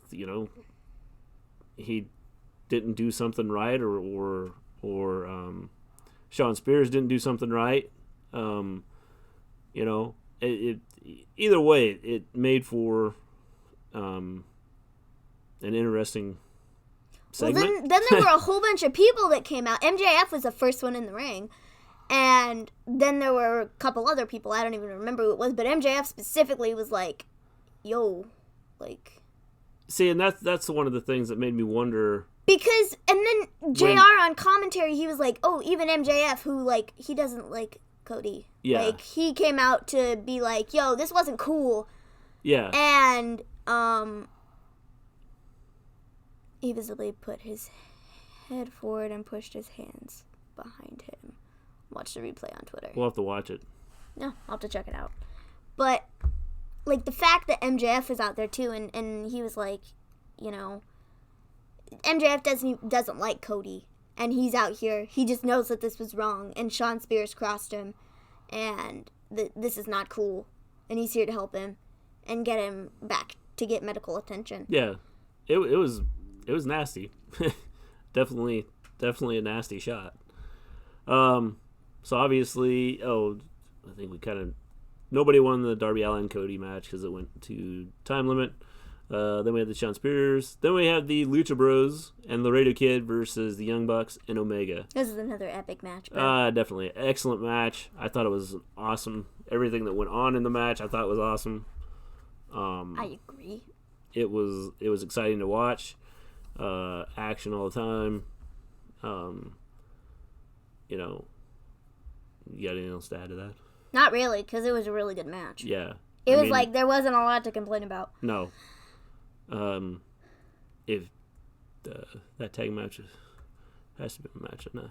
he didn't do something right, or Shawn Spears didn't do something right. Either way, it made for an interesting segment. Well, then there were a whole bunch of people that came out. MJF was the first one in the ring. And then there were a couple other people. I don't even remember who it was. But MJF specifically was like, yo, like... See, and that's one of the things that made me wonder. Because, and then JR on commentary, he was like, oh, even MJF, who, like, he doesn't like Cody. Yeah. Like, he came out to be like, yo, this wasn't cool. Yeah. And, he visibly put his head forward and pushed his hands behind him. Watch the replay on Twitter. We'll have to watch it. No, I'll have to check it out. But, like, the fact that MJF was out there, too, and he was like, MJF doesn't like Cody, and he's out here. He just knows that this was wrong, and Shawn Spears crossed him, and this is not cool, and he's here to help him and get him back to get medical attention. Yeah. It was nasty. definitely a nasty shot. So obviously, I think we nobody won the Darby Allin Cody match because it went to time limit. Then we had the Shawn Spears. Then we had the Lucha Bros and Laredo Kid versus the Young Bucks and Omega. This is another epic match, bro. Definitely. Excellent match. I thought it was awesome. Everything that went on in the match, I thought was awesome. I agree. It was exciting to watch. Action all the time. You got anything else to add to that? Not really, because it was a really good match. Yeah. It was like there wasn't a lot to complain about. No. If that tag match has to be a match, no.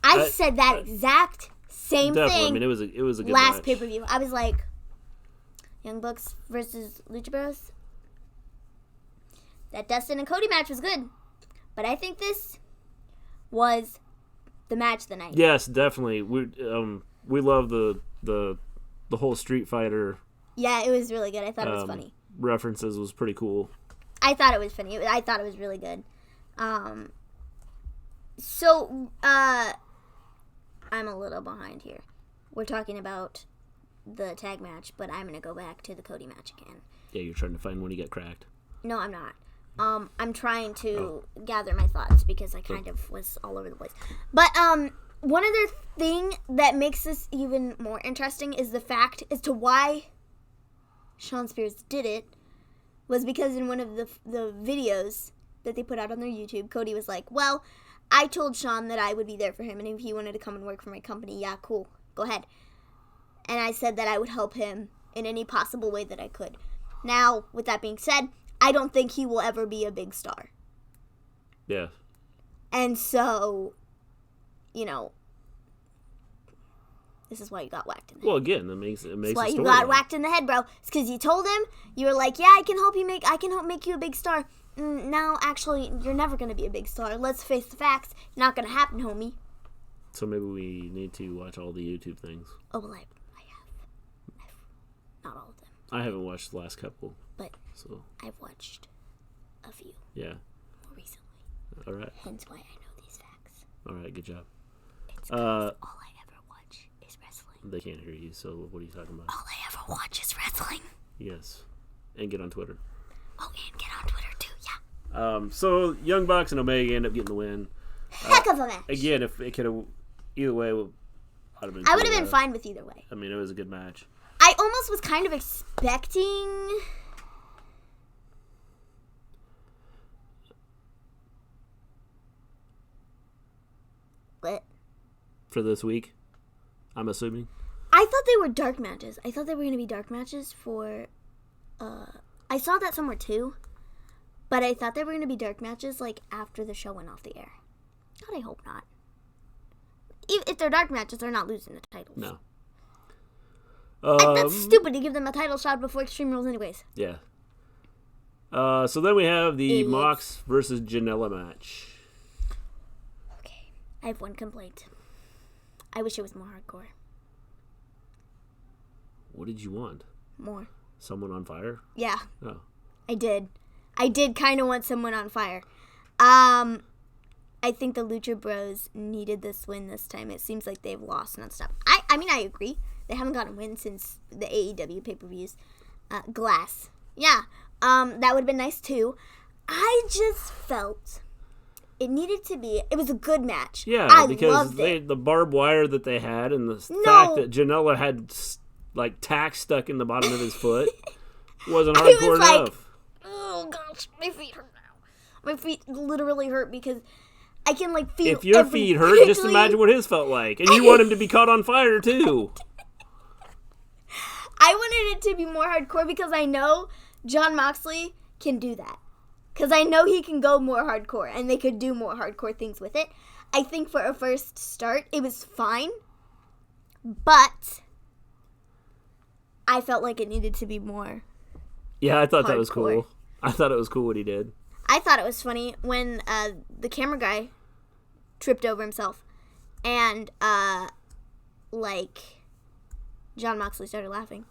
I said that exact same Definitely. thing. I mean, it was a good last match. pay-per-view. I was like, Young Bucks versus Lucha Bros. That Dustin and Cody match was good, but I think this was the match of the night. Yes, definitely. We love the whole Street Fighter. Yeah, it was really good. I thought it was funny. References was pretty cool. I thought it was funny. I thought it was really good. So, I'm a little behind here. We're talking about the tag match, but I'm going to go back to the Cody match again. Yeah, you're trying to find when he got cracked. No, I'm not. I'm trying to gather my thoughts because I kind of was all over the place. But, one other thing that makes this even more interesting is the fact as to why Shawn Spears did it was because in one of the videos that they put out on their YouTube, Cody was like, well, I told Shawn that I would be there for him, and if he wanted to come and work for my company, yeah, cool, go ahead. And I said that I would help him in any possible way that I could. Now, with that being said, I don't think he will ever be a big star. Yeah. And so, this is why you got whacked in the head. Well, again, it makes That's the why you story got on. whacked in the head, bro. It's because you told him, you were like, yeah, I can help make you a big star. Now, actually, you're never going to be a big star. Let's face the facts. Not going to happen, homie. So maybe we need to watch all the YouTube things. Oh, well, I have. Not all of them. I haven't watched the last couple. But So I've watched a few yeah. more recently. All right. Hence why I know these facts. All right. Good job. It's 'cause all I ever watch is wrestling. They can't hear you. So what are you talking about? All I ever watch is wrestling. Yes. And get on Twitter. Oh, and get on Twitter, too, yeah. So Young Bucks and Omega end up getting the win. Heck of a match. Again, if it could have either way, I would have been cool. fine with either way. I mean, it was a good match. I almost was kind of expecting... What? For this week, I'm assuming. I thought they were dark matches. I thought they were going to be dark matches for... I saw that somewhere too. But I thought they were going to be dark matches, like, after the show went off the air. God, I hope not. If they're dark matches, they're not losing the titles. No. That's stupid to give them a title shot before Extreme Rules anyways. Yeah. So then we have the Idiots. Mox versus Janela match. Okay, I have one complaint. I wish it was more hardcore. What did you want? More. Someone on fire? Yeah, Oh. I did. I did kind of want someone on fire. I think the Lucha Bros needed this win this time. It seems like they've lost nonstop. I mean, I agree. They haven't gotten a win since the AEW pay-per-views. Glass. Yeah. That would have been nice too. I just felt it needed to be... It was a good match. Yeah, I because loved it. the barbed wire that they had and the No. fact that Janela had, like, tacks stuck in the bottom of his foot wasn't I was hardcore like, enough. oh gosh, my feet hurt now. My feet literally hurt because I can like feel. If your every feet hurt, just prickly- imagine what his felt like. And you want him to be caught on fire, too. I wanted it to be more hardcore because I know Jon Moxley can do that. Because I know he can go more hardcore and they could do more hardcore things with it. I think for a first start, it was fine. But I felt like it needed to be more. Yeah, I thought that was Hardcore. cool. I thought it was cool what he did. I thought it was funny when the camera guy tripped over himself and Jon Moxley started laughing.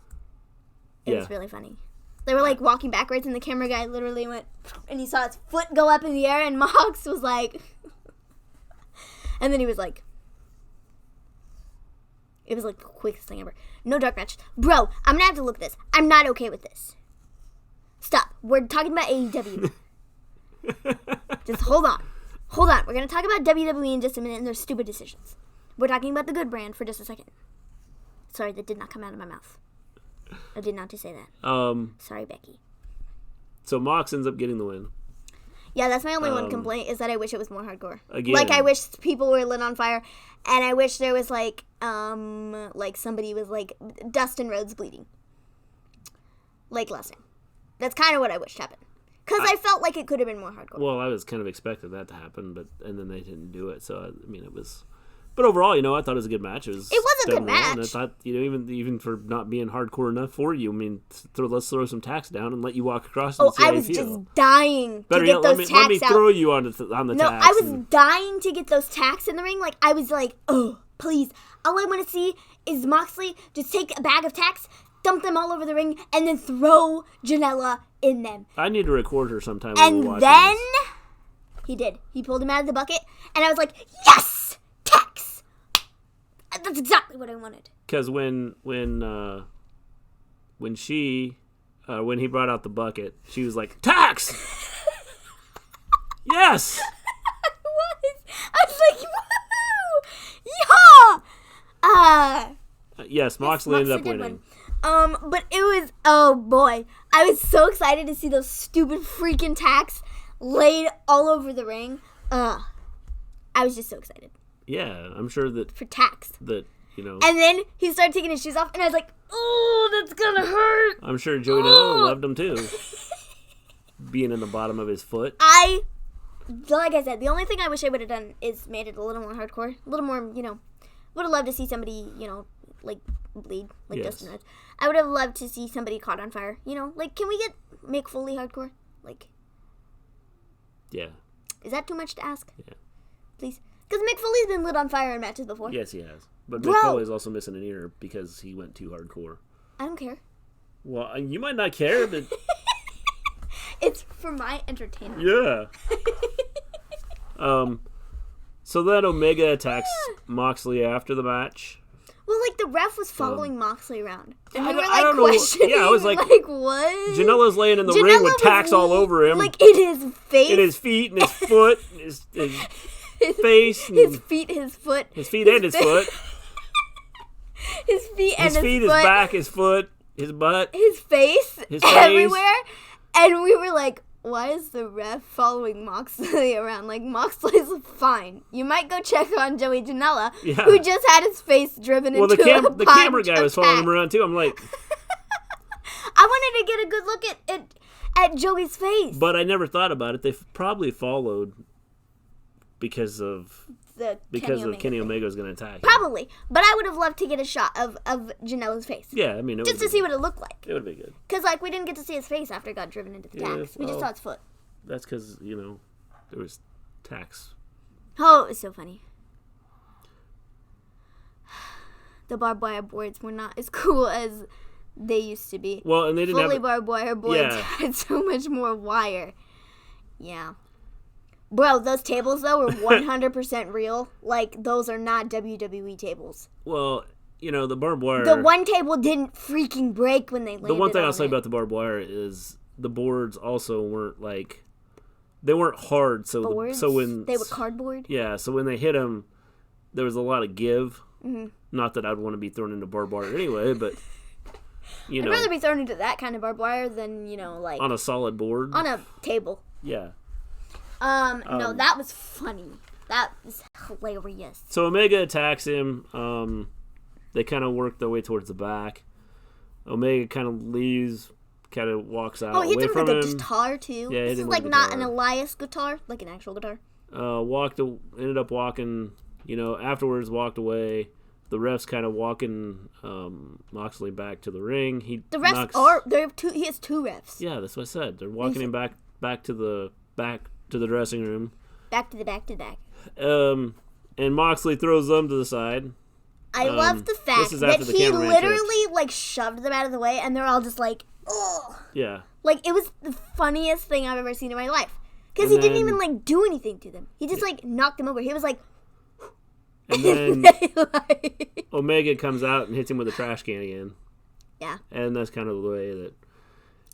It was really funny. They were like walking backwards and the camera guy literally went and he saw his foot go up in the air and Mox was like and then he was like, it was like the quickest thing ever. No dark match. Bro, I'm gonna have to look at this. I'm not okay with this. Stop. We're talking about AEW. Just hold on. Hold on. We're going to talk about WWE in just a minute and their stupid decisions. We're talking about the good brand for just a second. Sorry, that did not come out of my mouth. I did not to say that. Sorry, Becky. So Mox ends up getting the win. Yeah, that's my only one complaint is that I wish it was more hardcore. Again. Like, I wish people were lit on fire and I wish there was like somebody was like Dustin Rhodes bleeding. Like last time. That's kind of what I wished happened. Because I felt like it could have been more hardcore. Well, I was kind of expecting that to happen, and then they didn't do it. So, I mean, it was... But overall, I thought it was a good match. It was a good done well, and I match. thought, even for not being hardcore enough for you, I mean, let's throw some tacks down and let you walk across and see how I you was feel. just dying to Better get yet, those let tacks me out. throw you on the No, tacks. I was dying to get those tacks in the ring. Like, I was like, oh, please. All I want to see is Moxley just take a bag of tacks, dump them all over the ring, and then throw Janela in them. I need to record her sometime when we're And watching then this. he did. He pulled him out of the bucket, and I was like, yes! Tacks! That's exactly what I wanted. Because when he brought out the bucket, she was like, tacks! Yes! I was like, woohoo! Yeah! Yes, Moxley ended up did winning. win. But it was, oh boy. I was so excited to see those stupid freaking tacks laid all over the ring. I was just so excited. Yeah, I'm sure that For tacks. And then he started taking his shoes off, and I was like, oh, that's gonna hurt. I'm sure Joey Janela loved him too. Being in the bottom of his foot. Like I said, the only thing I wish I would have done is made it a little more hardcore. A little more, would have loved to see somebody, like, bleed, like Yes. Dustin Rhodes. I would have loved to see somebody caught on fire. Like, can we get Mick Foley hardcore? Like, Yeah. is that too much to ask? Yeah. Please. Because Mick Foley's been lit on fire in matches before. Yes, he has. But Bro. Mick Foley's also missing an ear because he went too hardcore. I don't care. Well, you might not care, but It's for my entertainment. yeah. So then Omega attacks Moxley after the match. Well, like, the ref was following Moxley around. And I we were, don't- like, I don't know. questioning. Yeah, I was like, what? Janela's laying in the ring Janela with was tacks all over him. Like, in his face. in his feet and his foot, and his face, and His feet, his foot. his feet and his foot. His feet and His feet, his foot, back, his foot, his butt. his face, His face. everywhere. And we were like, why is the ref following Moxley around? Like, Moxley's fine. You might go check on Joey Janela, Yeah. who just had his face driven Well, into the a camera guy punch was following attack. him around too. I'm like, I wanted to get a good look at Joey's face. but I never thought about it. They probably followed because of Kenny Omega was going to attack him. Probably. But I would have loved to get a shot of Janela's face. Yeah, I mean, Just to see what it looked like. It would be good. Because, like, we didn't get to see his face after it got driven into the tacks. We just saw his foot. That's because, there was tax. Oh, it was so funny. The barbed wire boards were not as cool as they used to be. Well, and they didn't Fully have... barbed wire boards Yeah. had so much more wire. Yeah. Bro, those tables, though, were 100% real. Like, those are not WWE tables. Well, the barbed wire... The one table didn't freaking break when they landed The one thing on I'll say it. about the barbed wire is the boards also weren't, like... They weren't hard, so boards, when... they were cardboard. Yeah, so when they hit them, there was a lot of give. Mm-hmm. Not that I'd want to be thrown into barbed wire anyway, but... I'd rather be thrown into that kind of barbed wire than, like... On a solid board. On a table. Yeah. No, that was funny. That was hilarious. So Omega attacks him. They kind of work their way towards the back. Omega kind of leaves, kind of walks out Oh, he away hit him from with him. a guitar, too. Yeah, this hit is, him like, with a not an guitar. Elias guitar, like an actual guitar. Ended up walking, afterwards walked away. The refs kind of walking Moxley back to the ring. He has two refs. Yeah, that's what I said. They're walking him back to the dressing room. Back to the back. And Moxley throws them to the side. I love the fact that he literally, like, shoved them out of the way, and they're all just like, ugh. Yeah. Like, it was the funniest thing I've ever seen in my life. Because he didn't even, like, do anything to them. He just, like, knocked them over. He was like... And then Omega comes out and hits him with a trash can again. Yeah. And that's kind of the way that...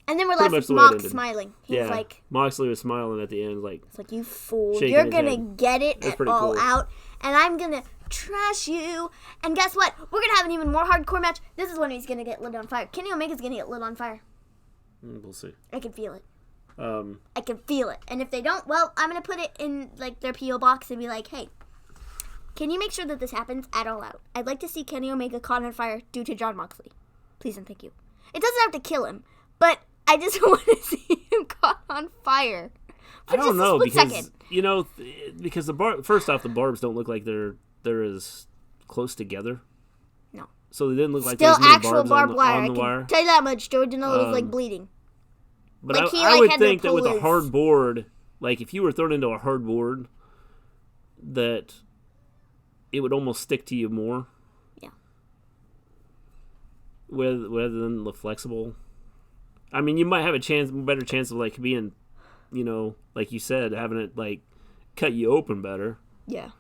And then we're pretty left much with the way it Mox ended. smiling. He was like... Moxley was smiling at the end, like... It's like, you fool. shaking You're his going to head. get it That's pretty all cool. out. And I'm going to trash you. And guess what? We're going to have an even more hardcore match. This is when he's going to get lit on fire. Kenny Omega's going to get lit on fire. We'll see. I can feel it. Um, I can feel it. And if they don't, well, I'm going to put it in, like, their P.O. box and be like, hey, can you make sure that this happens at All Out? I'd like to see Kenny Omega caught on fire due to Jon Moxley. Please and thank you. It doesn't have to kill him, but I just want to see him caught on fire. I don't know, because, second. because first off, the barbs don't look like they're as close together. No. So they didn't look like Still there's many actual barbs barbed wire. on I the can wire. tell you that much. Joey Janela was, like, bleeding. But like, he, I like, would had to think that with pull a his- hard board, like if you were thrown into a hard board, that it would almost stick to you more. Yeah. Rather than the flexible. I mean, you might have better chance of like being, like you said, having it like cut you open better. Yeah.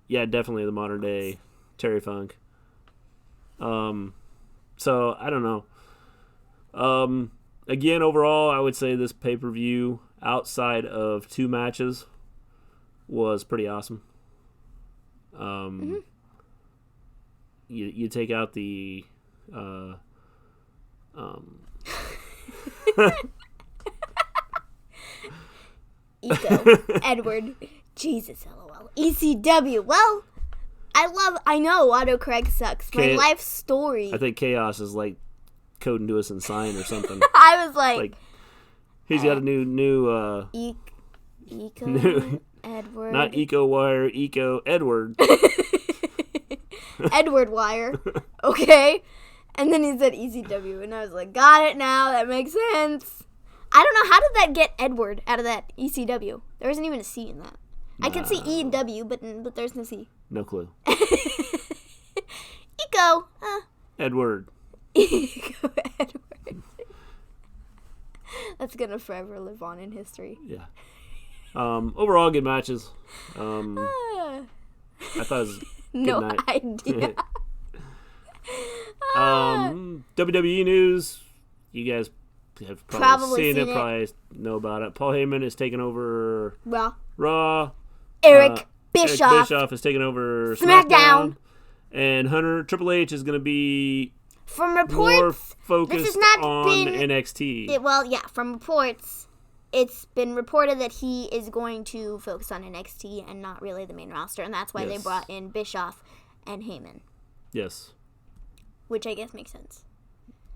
Yeah, definitely the modern day Terry Funk. So I don't know. Again, overall, I would say this pay-per-view, outside of 2 matches, was pretty awesome. You take out the Eco, Edward, Jesus, LOL, ECW. Well, I know autocorrect sucks. My life story. I think Chaos is like coding to us in sign or something. I was like he's got a new Eco, new- Edward. not Eco Wire, Eco Edward. Edward Wire. Okay. And then he said ECW, and I was like, got it now. That makes sense. I don't know. How did that get Edward out of that ECW? There isn't even a C in that. I could see E and W, but there's no C. No clue. Eco. Edward. Eco Edward. That's going to forever live on in history. Yeah. Overall, good matches. I thought it was No good night. idea. WWE news. You guys have probably seen it, probably know about it. Paul Heyman is taking over Well, Raw. Eric Bischoff is taking over SmackDown. And Triple H is going to be From more reports, focused this has not on been- NXT. from reports, it's been reported that he is going to focus on NXT and not really the main roster, and that's why they Yes. brought in Bischoff and Heyman, Yes. which I guess makes sense.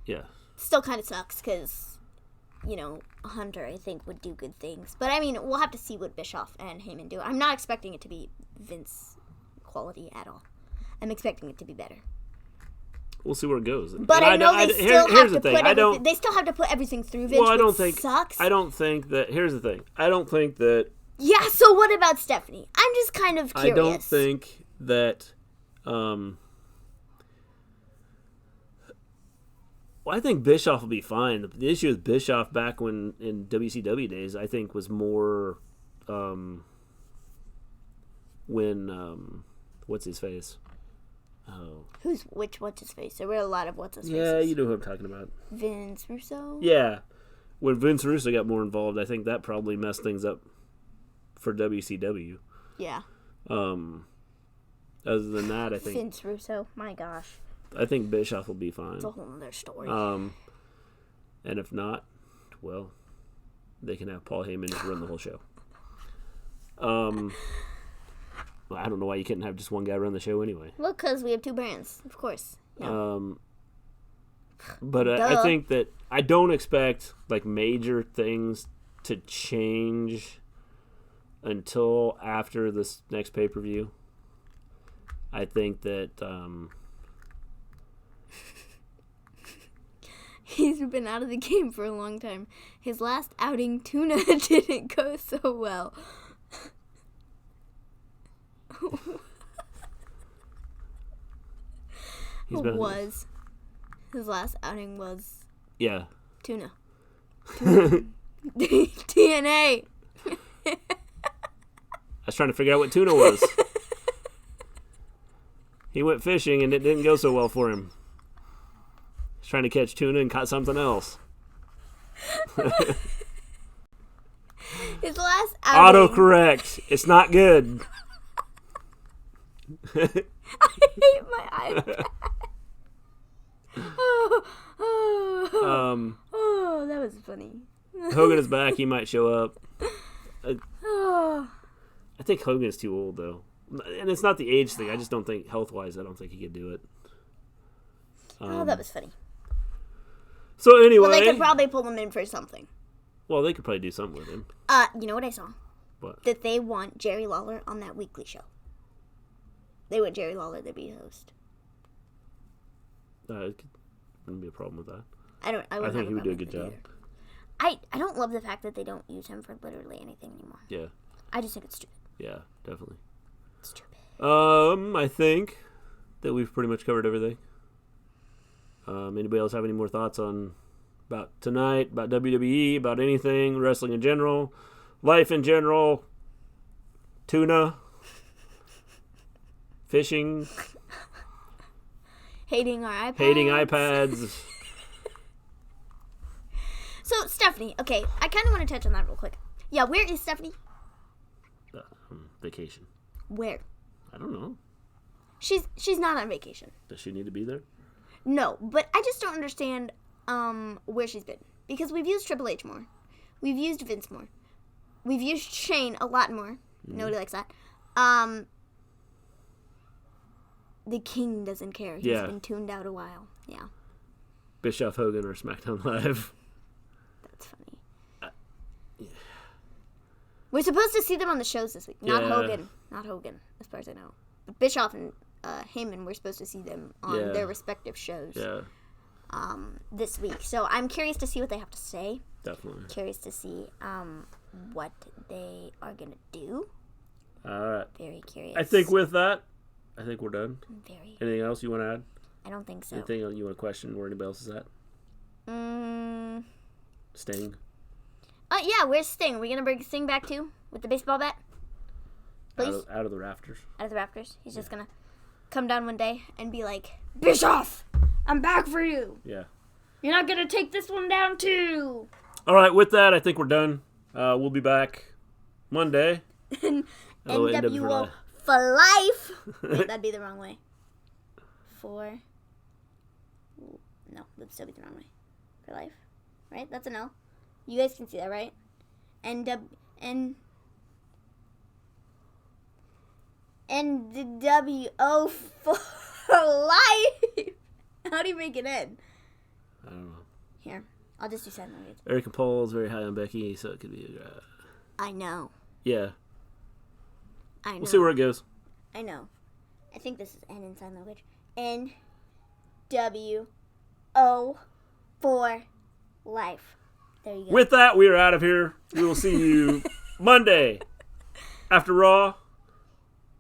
Yeah. Still kind of sucks because, Hunter, I think, would do good things. But, I mean, we'll have to see what Bischoff and Heyman do. I'm not expecting it to be Vince quality at all. I'm expecting it to be better. We'll see where it goes. But And I know they still have to put everything. They still have to put everything through Vince. Well, I don't which think. sucks. I don't think that. Here's the thing. I don't think that. Yeah. So what about Stephanie? I'm just kind of curious. I don't think that. Well, I think Bischoff will be fine. The issue with Bischoff back when in WCW days, I think, was more when what's his face? Oh, what's his face? There were a lot of what's his faces. yeah, you know who I'm talking about. Vince Russo. Yeah, when Vince Russo got more involved, I think that probably messed things up for WCW. Yeah. Other than that, I think Vince Russo. My gosh, I think Bischoff will be fine. it's a whole other story. And if not, well, they can have Paul Heyman just run the whole show. Well, I don't know why you couldn't have just one guy run the show anyway. Well, because we have two brands, of course. Yeah. But I think that I don't expect like major things to change until after this next pay-per-view. I think that He's been out of the game for a long time. His last outing, Tuna, didn't go so well. His last outing was yeah. Tuna. TNA. I was trying to figure out what tuna was. He went fishing and it didn't go so well for him. He's trying to catch tuna and caught something else. His last outing. Autocorrect. It's not good. I hate my iPad. Oh, that was funny. Hogan is back. He might show up. Oh. I think Hogan is too old, though. And it's not the age thing. I just don't think, health-wise, I don't think he could do it. That was funny. So anyway. Well, they could probably pull him in for something. Well, they could probably do something with him. You know what I saw? What? That they want Jerry Lawler on that weekly show. They want Jerry Lawler to be host. Wouldn't be a problem with that. I think he would do a good job. I don't love the fact that they don't use him for literally anything anymore. Yeah. I just think it's stupid. Yeah, definitely. It's stupid. I think that we've pretty much covered everything. Anybody else have any more thoughts about tonight, about WWE, about anything, wrestling in general, life in general, tuna, fishing, hating our iPads. So, Stephanie, okay, I kind of want to touch on that real quick. Yeah, where is Stephanie? Vacation. Where? I don't know. She's not on vacation. Does she need to be there? No, but I just don't understand where she's been. Because we've used Triple H more. We've used Vince more. We've used Shane a lot more. Mm-hmm. Nobody likes that. The King doesn't care. He's been tuned out a while. Yeah. Bischoff, Hogan, or SmackDown Live. That's funny. We're supposed to see them on the shows this week. Not Hogan, as far as I know. But Bischoff and Heyman, we're supposed to see them on their respective shows this week. So I'm curious to see what they have to say. Definitely. Curious to see what they are going to do. All right. Very curious. I think with that, we're done. Very. Anything else you want to add? I don't think so. Anything you want to question where anybody else is at? Sting. Yeah, where's Sting? Are we going to bring Sting back too? With the baseball bat? Please? Out of the rafters. Out of the rafters? He's just going to come down one day and be like, Bischoff, I'm back for you. Yeah. You're not going to take this one down too. All right, with that, I think we're done. We'll be back Monday. NWO for life. Wait, that'd be the wrong way. For. No, that'd still be the wrong way. For life. Right? That's an L. You guys can see that, right? NWO for life. How do you make it in? I don't know. Here, I'll just do sign language. Erica Pole's very high on Becky, so it could be. I know. Yeah. I know. We'll see where it goes. I know. I think this is N in sign language. NWO for life. There you go. With that, we are out of here. We will see you Monday after Raw.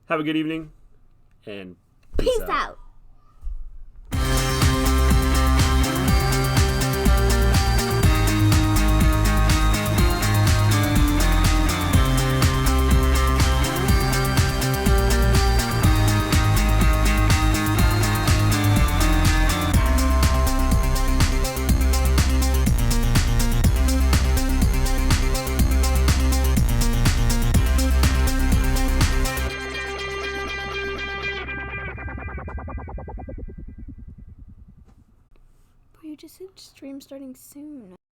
Have a good evening, and Peace out. You just said stream starting soon.